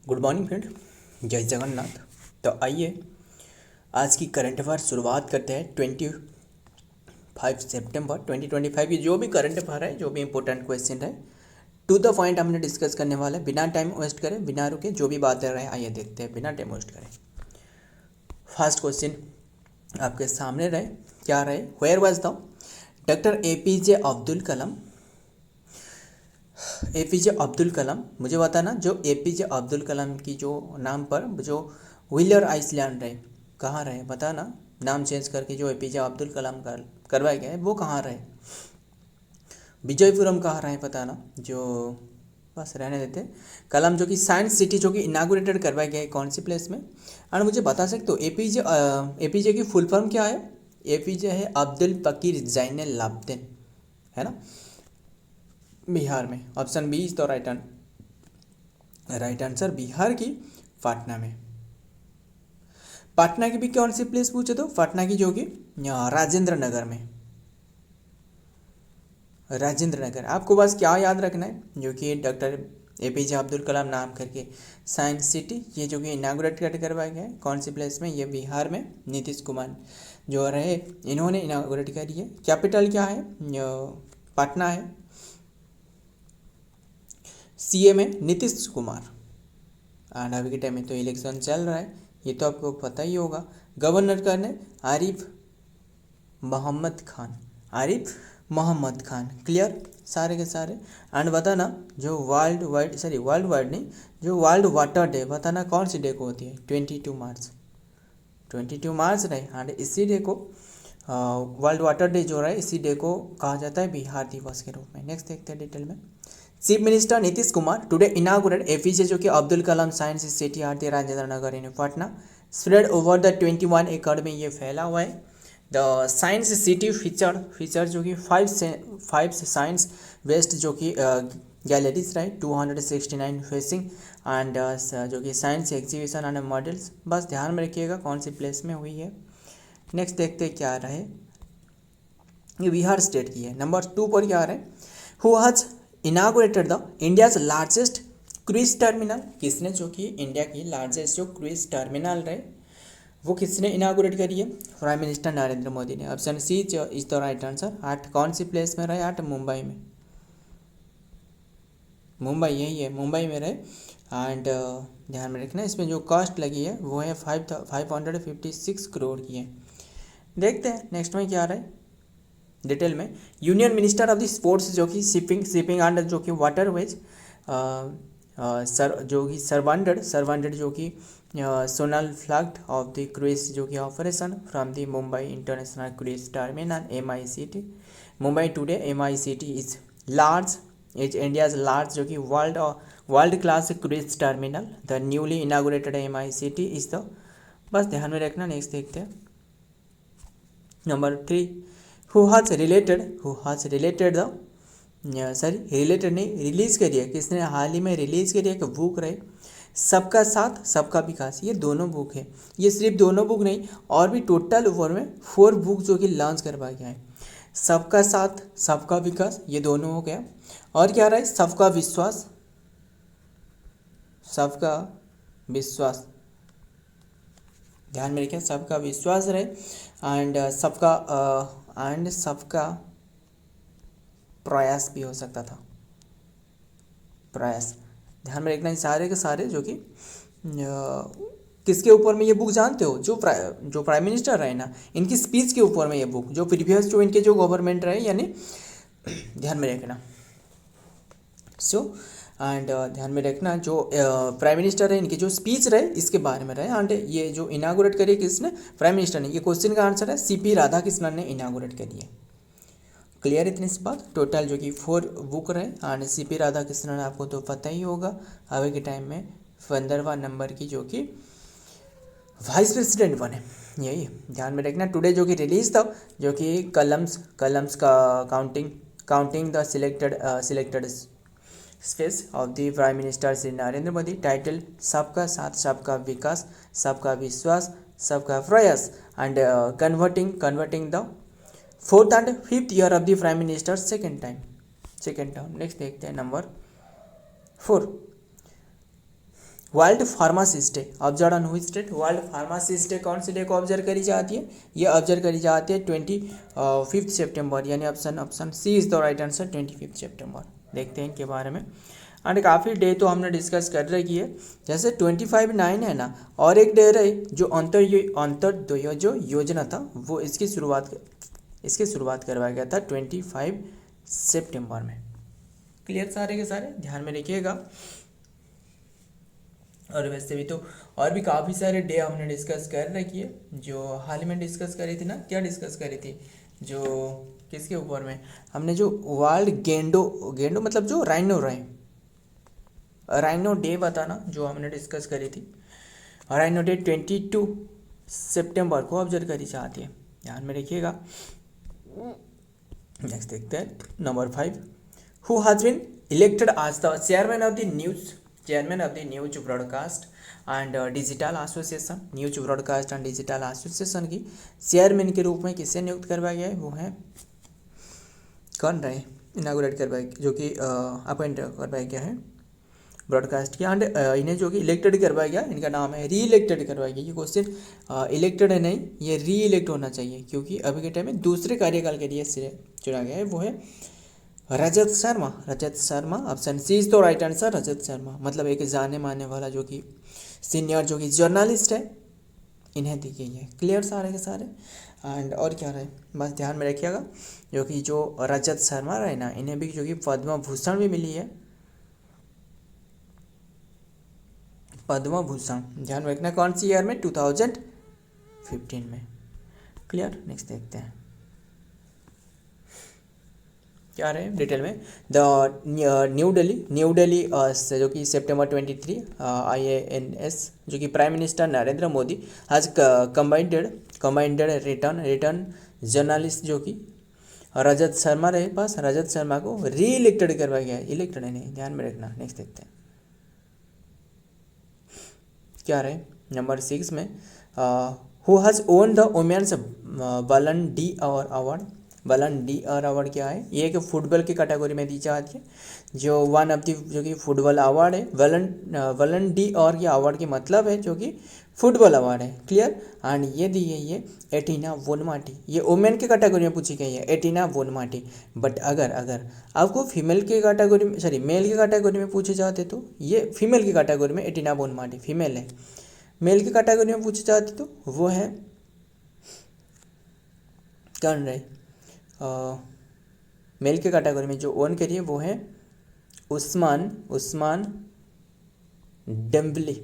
Good morning friend, जय जगन्नाथ। तो आइए आज की करंट अफेयर शुरुआत करते हैं। 25 सितंबर 2025 की जो भी करंट अफेयर है, जो भी इंपॉर्टेंट क्वेश्चन है, टू द पॉइंट हमने डिस्कस करने वाला है। बिना टाइम वेस्ट करें, बिना रुके, जो भी बातें रहे आइए देखते हैं, बिना टाइम वेस्ट करें। फर्स्ट क्वेश्चन आपके सामने रहे, क्या रहे? Where was the doctor APJ Abdul Kalam? APJ Abdul Kalam, मुझे बताना, जो APJ अब्दुल कलाम की जो नाम पर जो व्हीलर आइसलैंड रहे, कहाँ रहे बताना। नाम चेंज करके जो APJ अब्दुल कलाम का करवाया गया है वो कहाँ रहे? विजयपुरम कहाँ रहे बताना। जो बस रहने देते। कलाम जो कि साइंस सिटी जो कि इनागुरेटेड करवाया गया है कौन सी प्लेस में? और मुझे बता सकते हो APJ की फुल फॉर्म क्या है? APJ है अब्दुल पकीर जैनुल लाब्दीन, है ना, बिहार में। Option B is the right answer. Bihar की पटना में। पटना की भी कौन सी प्लेस पूछे तो पटना की जो कि राजेंद्र नगर में। राजेंद्र नगर। आपको बस क्या याद रखना है, जो कि डॉक्टर APJ अब्दुल कलाम नाम करके साइंस सिटी, ये जो कि इनागुरेट करवाया गया है कौन सी प्लेस में? ये बिहार में। नीतीश कुमार जो रहे, इन्होंने इनागुरेट करी है। कैपिटल क्या है? पटना है। CM है नीतीश कुमार। एंड अभी के टाइम में तो इलेक्शन चल रहा है, ये तो आपको पता ही होगा। गवर्नर कौन है? आरिफ मोहम्मद खान। आरिफ मोहम्मद खान। क्लियर सारे के सारे। एंड बताना, जो वर्ल्ड वाइड नहीं, जो वर्ल्ड वाटर डे बताना कौन सी डे को होती है? 22 मार्च। 22 मार्च रहे। एंड इसी डे को वर्ल्ड वाटर डे जो रहे, इसी डे को कहा जाता है बिहार दिवस के रूप में। नेक्स्ट देखते हैं डिटेल में। Chief minister Nitish Kumar today inaugurate APJ जो कि Abdul Kalam science city are the Rajendra Nagar in Patna. Spread over the 21 acre में ये फैला हुआ है। द साइंस सिटी फीचर जो कि फाइव साइंस वेस्ट जो कि गैलरीज रहे, 269 फेसिंग एंड जो कि साइंस एग्जीबिशन एंड मॉडल्स। बस ध्यान में रखिएगा कौन सी प्लेस में हुई है। नेक्स्ट देखते क्या रहे, ये बिहार स्टेट की है। नंबर 2 पर क्या रहे? Who has inaugurated the India's largest cruise terminal? किसने जो कि इंडिया की लार्जेस्ट जो क्रूज टर्मिनल रहे वो किसने इनागुरेट करी है? प्राइम मिनिस्टर नरेंद्र मोदी ने। Option C is the right answer. आठ कौन सी प्लेस में रहे? आठ मुंबई में। मुंबई यही है, मुंबई में रहे। एंड ध्यान में रखना, इसमें जो कॉस्ट लगी है वो है 556 करोड़ की है। देखते हैं नेक्स्ट में क्या रहा है डिटेल में। Union minister of the sports जो कि शिपिंग एंड जो कि वाटरवेज जो कि सर्वांडेड जो कि Sonal flagged of the cruise जो कि operation from the Mumbai international cruise terminal MICT। Mumbai today MICT is India's large जो कि world class cruise terminal. The newly inaugurated MICT is the, बस ध्यान में रखना। नेक्स्ट देखते हैं number 3। Who has related the related नहीं, रिलीज करी है, किसने हाल ही में रिलीज करी है कि बुक रहे सबका साथ सबका विकास। ये दोनों बुक है, ये सिर्फ दोनों बुक नहीं, और भी टोटल ओवर में 4 बुक जो कि लॉन्च करवाया गया है। सबका साथ सबका विकास ये दोनों हो गया। और क्या रहा है? सबका विश्वास, ध्यान में रखिए, सबका विश्वास रहे। एंड सबका प्रयास भी हो सकता था, प्रयास। ध्यान में रखना, सारे के सारे जो कि किसके ऊपर में ये बुक जानते हो? जो प्राइम मिनिस्टर रहे ना, इनकी स्पीच के ऊपर में ये बुक, जो प्रीवियस जो इनके जो गवर्नमेंट रहे, यानी ध्यान में रखना। एंड ध्यान में रखना, जो प्राइम मिनिस्टर है इनकी जो स्पीच रहे इसके बारे में रहे। एंड ये जो इनागुरेट करी किसने? प्राइम मिनिस्टर ने। ये क्वेश्चन का आंसर है CP राधाकृष्णन ने इनागुरेट करी है। क्लियर इतनी सी बात। टोटल जो कि 4 बुक रहे। एंड CP राधाकृष्णन आपको तो पता ही होगा, अभी के टाइम में 15वां नंबर की जो कि वाइस प्रेसिडेंट बने, यही ध्यान में रखना। टुडे जो कि रिलीज था, जो कि कलम्स का counting the selected space of the prime minister Shri Narendra Modi. Title सबका साथ सबका विकास, सबका विश्वास, सबका प्रयास। And converting the 4th and 5th year of the prime minister second term. Next देखते हैं number 4। World pharmacist day observe on which date? World pharmacist day कौन से डे को ऑब्जर्व करी जाती है? ये ऑब्जर्व करी जाती है 25 सितंबर, यानी option C is the right answer, 25 सितंबर। देखते हैं इनके बारे में। एंड काफ़ी डे तो हमने डिस्कस कर रखी है, जैसे 25/9 है ना, और एक डे रहे जो अंत्योदय जो योजना था वो इसकी शुरुआत करवाया गया था 25 सितंबर में। क्लियर सारे के सारे, ध्यान में रखिएगा। और वैसे भी तो और भी काफ़ी सारे डे हमने डिस्कस कर रखी है, जो हाल ही में डिस्कस करी थी ना। क्या डिस्कस करी थी? जो किसके ऊपर में हमने जो वर्ल्ड गेंडो मतलब जो राइनो डे बताना, जो हमने डिस्कस करी थी। राइनो डे 22 सितंबर को ऑब्जर्व करी जाती है, ध्यान में रखिएगा। नेक्स्ट देखते हैं number 5, who has been elected as the chairman of the news broadcast and digital association. News broadcast and digital association की चेयरमैन के रूप में किसे नियुक्त करवाया गया है? वो है कौन रहे? इनागुरेट करवाया, जो कि अपॉइंट करवाया गया है ब्रॉडकास्ट किया। एंड इन्हें जो कि इलेक्टेड करवाया गया, इनका नाम है री इलेक्टेड करवाया गया। ये क्वेश्चन इलेक्टेड है नहीं, ये री इलेक्ट होना चाहिए, क्योंकि अभी के टाइम में दूसरे कार्यकाल के लिए चुना गया है, वो है Rajat Sharma. Option C is तो राइट आंसर, रजत शर्मा। मतलब एक जाने माने वाला जो कि सीनियर जो कि जर्नलिस्ट है, इन्हें दी गई है। क्लियर सारे के सारे। एंड और क्या रहे, बस ध्यान में रखिएगा, जो कि जो रजत शर्मा रहे ना, इन्हें भी जो कि पद्म भूषण भी मिली है, पद्म भूषण। ध्यान में रखना, कौन सी ईयर में? 2015 में। क्लियर। नेक्स्ट देखते हैं क्या रहे डिटेल में। द न्यू दिल्ली जो कि सितंबर 23 IANS, जो कि prime minister Narendra Modi has commanded return journalist जो कि रजत शर्मा रहे पास, रजत शर्मा को री इलेक्टेड करवाया गया है, इलेक्टेड है नहीं, ध्यान में रखना। नेक्स्ट देखते हैं क्या रहे नंबर 6 में, who has won the women's Ballon d'Or award क्या है? ये एक फुटबॉल की कैटेगरी में दी जाती है, जो वन ऑफ दी जो कि फुटबॉल अवार्ड है। बलन डी और ये अवार्ड की मतलब है जो कि फुटबॉल अवार्ड है। क्लियर। एंड ये दी गई है एटिना बोनमाटी, ये वुमेन की कैटेगरी में पूछी गई है, एटिना बोनमाटी। बट अगर आपको फीमेल की कैटेगरी में मेल की कैटेगरी में पूछे जाते तो ये फीमेल की कैटेगरी में एटिना बोनमाटी फीमेल है। मेल की कैटेगरी में पूछे जाते तो वो है कौन रहे? मेल के कैटेगरी में जो ओन करिए वो है उस्मान डेम्बल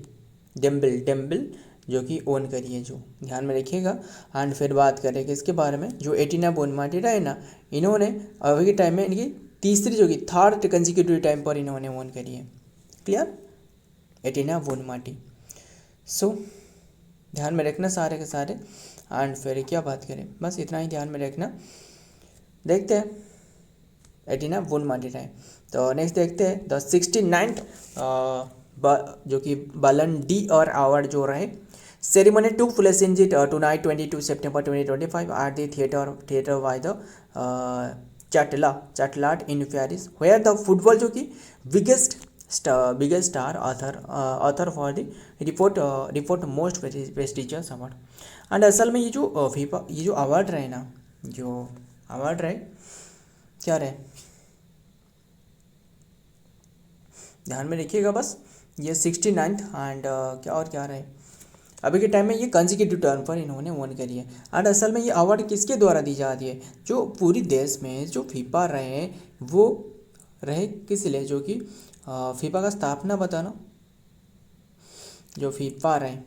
जो कि ओन करिए, जो ध्यान में रखिएगा। एंड फिर बात करें कि इसके बारे में, जो एटिना बोनमाटी रहे ना, इन्होंने अभी के टाइम में इनकी तीसरी जो कि थर्ड कंसेक्यूटिव टाइम पर इन्होंने ओन करी है। क्लियर। एटिना बोनमाटी। सो ध्यान में रखना सारे के सारे। एंड फिर क्या बात करें, बस इतना ही ध्यान में रखना। देखते हैं एटिना बोनमाटी रहे। तो नेक्स्ट देखते हैं द 69th जो कि बलन डी और अवार्ड जो रहे। Ceremony took place in tonight 22 सितंबर 2025 at the theatre by the Chatelet in Paris, where the football जो कि biggest star author for the report most prestigious award. And असल में ये जो फीफा ये जो अवार्ड रहे ना, जो अवार्ड रहे क्या रहे, ध्यान में रखिएगा बस। ये 69th एंड क्या रहे अभी के टाइम में, ये कंसेक्यूटिव टर्म पर इन्होंने वन करी है। एंड असल में ये अवार्ड किसके द्वारा दी जाती है? जो पूरी देश में जो फीफा रहे वो रहे किस लिए? जो कि फीफा का स्थापना बताना, जो फीफा रहे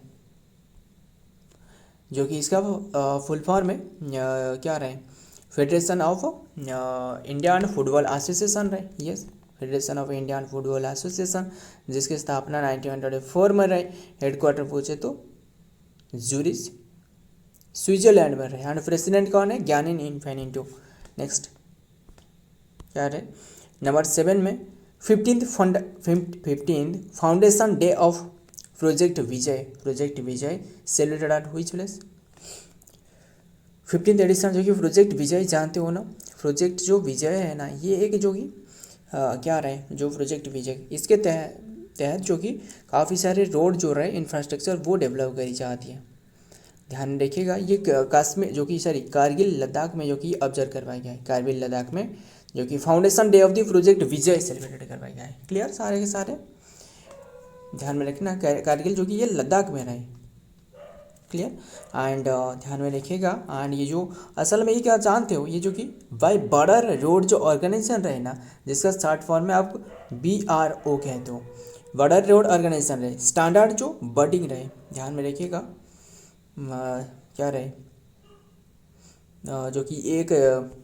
जो कि इसका फुल फॉर्म है क्या रहे? Federation of Indian football association रहे। Yes, federation of Indian football association, जिसकी स्थापना 1904 में रहे। हेडक्वार्टर पूछे तो जूरिच स्विट्जरलैंड में रहे। एंड प्रेसिडेंट कौन है? ज्ञानी इन्फेनिटो। नेक्स्ट क्या रहे नंबर 7 में, 15th foundation day of project Vijay celebrated at which place? 15th edition जो कि प्रोजेक्ट विजय जानते हो ना, प्रोजेक्ट जो विजय है ना, ये एक जो कि क्या रहे जो प्रोजेक्ट विजय, इसके तहत तहत जो कि काफ़ी सारे रोड जो रहे इंफ्रास्ट्रक्चर वो डेवलप करी जाती है। ध्यान में रखिएगा ये कश्मीर जो कि सॉरी कारगिल लद्दाख में जो कि ऑब्जर्व करवाया गया है, कारगिल लद्दाख में जो कि foundation day of the project Vijay celebrate करवाया गया है। क्लियर सारे के सारे ध्यान में रखना, कारगिल जो कि ये लद्दाख में रहे। क्लियर एंड ध्यान में रखिएगा। एंड ये जो असल में ये क्या जानते हो, ये जो कि बाय बॉर्डर रोड जो ऑर्गेनाइजेशन रहे ना, जिसका शॉर्ट फॉर्म में आप BRO कहते हो, बॉर्डर रोड ऑर्गेनाइजेशन रहे, स्टैंडर्ड जो बडिंग रहे। ध्यान में रखिएगा क्या रहे जो कि एक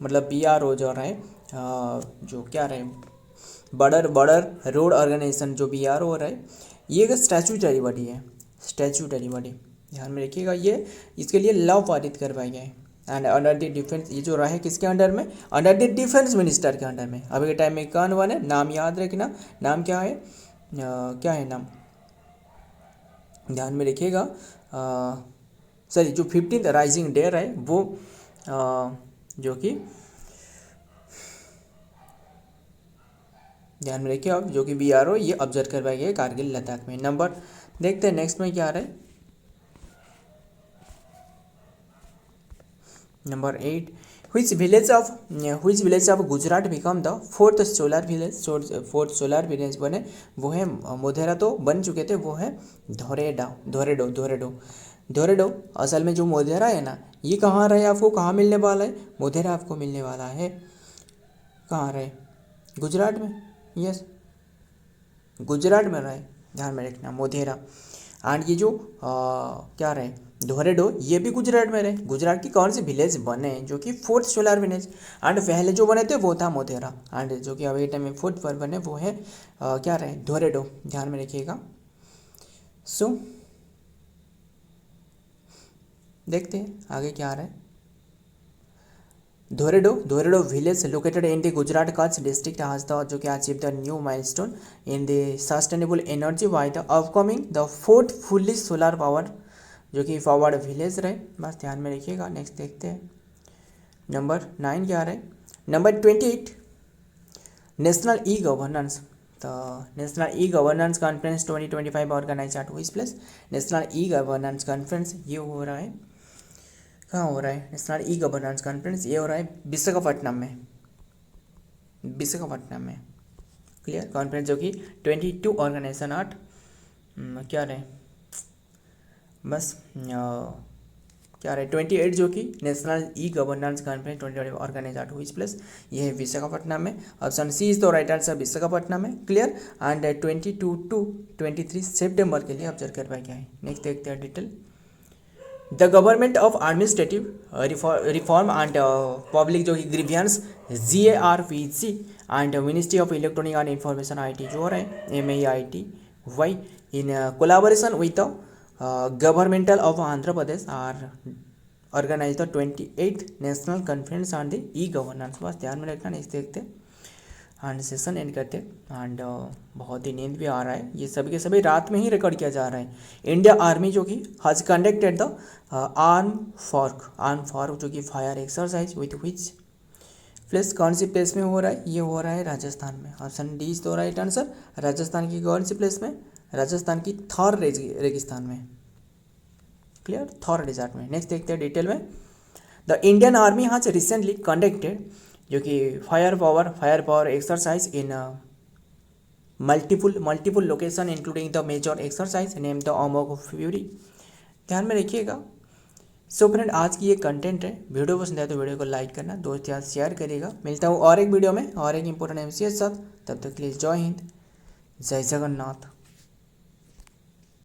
मतलब BRO जो रहे जो क्या रहे बॉर्डर रोड ऑर्गेनाइजेशन जो BRO रहे, ये एक स्टैट्यूटरी बॉडी है, स्टैट्यूटरी बॉडी। ध्यान में रखिएगा ये इसके लिए लॉ पारित करवाए गए हैं। एंड अंडर द डिफेंस, ये जो रहा है किसके अंडर में, अंडर द डिफेंस मिनिस्टर के अंडर में। अभी के टाइम में कौन वन है, नाम याद रखना, नाम क्या है क्या है नाम, ध्यान में रखिएगा। सॉरी जो 15th राइजिंग डे है वो जो कि ध्यान में रखिए आप, जो कि BRO ये ऑब्जर्व करवाए गए कारगिल लद्दाख में। नंबर देखते हैं नेक्स्ट में क्या आ रहा है। Number 8, which village of Gujarat become the fourth solar village बने, वो है मोधेरा तो बन चुके थे, वो है धोरेडो। असल में जो मोधेरा है ना, ये कहाँ रहे, आपको कहाँ मिलने वाला है, मोधेरा आपको मिलने वाला है कहाँ रहे, गुजरात में। यस गुजरात में रहे, ध्यान में रखना मोधेरा। एंड ये जो क्या रहे धोरेडो, ये भी गुजरात में रहे। गुजरात की कौन सी विलेज बने जो कि फोर्थ सोलर विलेज, एंड पहले जो बने थे वो था मोधेरा, एंड जो कि अभी टाइम में फोर्थ पर बने वो है क्या रहे धोरेडो। ध्यान में रखिएगा। सो देखते हैं आगे क्या आ रहा है। Dhordo village located in the Gujarat Kutch district has the जो कि achieve the new milestone in the sustainable energy by the upcoming the fourth fully solar power जो कि फॉरवर्ड विलेज रहे। बस ध्यान में रखिएगा। नेक्स्ट देखते हैं नंबर 9 क्या रहे। नंबर 28 नेशनल ई गवर्नेंस, तो national e governance conference 2025 organise at which place. National e governance conference ये हो रहा है, कहाँ हो रहा है नेशनल ई गवर्नेंस कॉन्फ्रेंस, ये हो रहा है विशाखापट्टनम में। क्लियर कॉन्फ्रेंस जो कि 22 ऑर्गेनाइजेशन आठ क्या रहे बस क्या रहे 28 जो कि national e governance conference 2025 organise at which place, ये है विशाखापट्टनम में। Option C is the right answer Visakhapatnam में। क्लियर एंड 22 to 23 सितंबर के लिए ऑब्जर्व करवाया गया है। नेक्स्ट देखते हैं detail. The government of administrative reform and public जो कि grievances GARPC and ministry of electronic and information IT जो रहे MAITY in collaboration with the governmental of Andhra Pradesh are organise the 28th national conference on the e governance. बस ध्यान में रखना। Next देखते and session end करते एंड बहुत ही नींद भी आ रहा है, ये सभी के सभी रात में ही रिकॉर्ड किया जा रहा है। इंडिया आर्मी जो कि has conducted the arm fork जो कि fire exercise with which place, कौन सी प्लेस में हो रहा है, ये हो रहा है राजस्थान में। Option D is the right answer. Rajasthan की कौन सी प्लेस में, राजस्थान की थॉर रेगिस्तान में। क्लियर थॉर डिजर्ट में। नेक्स्ट देखते हैं डिटेल में। The Indian army has recently conducted जो कि firepower exercise in multiple location including the major exercise name the Amogh fury. ध्यान में रखिएगा। सो फ्रेंड आज की ये कंटेंट है, वीडियो पसंद आए तो वीडियो को लाइक करना, दोस्त यार शेयर करिएगा। मिलता हूँ और एक वीडियो में और एक इंपॉर्टेंट एमसीएस साथ, तब तक के लिए जय हिंद जय जगन्नाथ।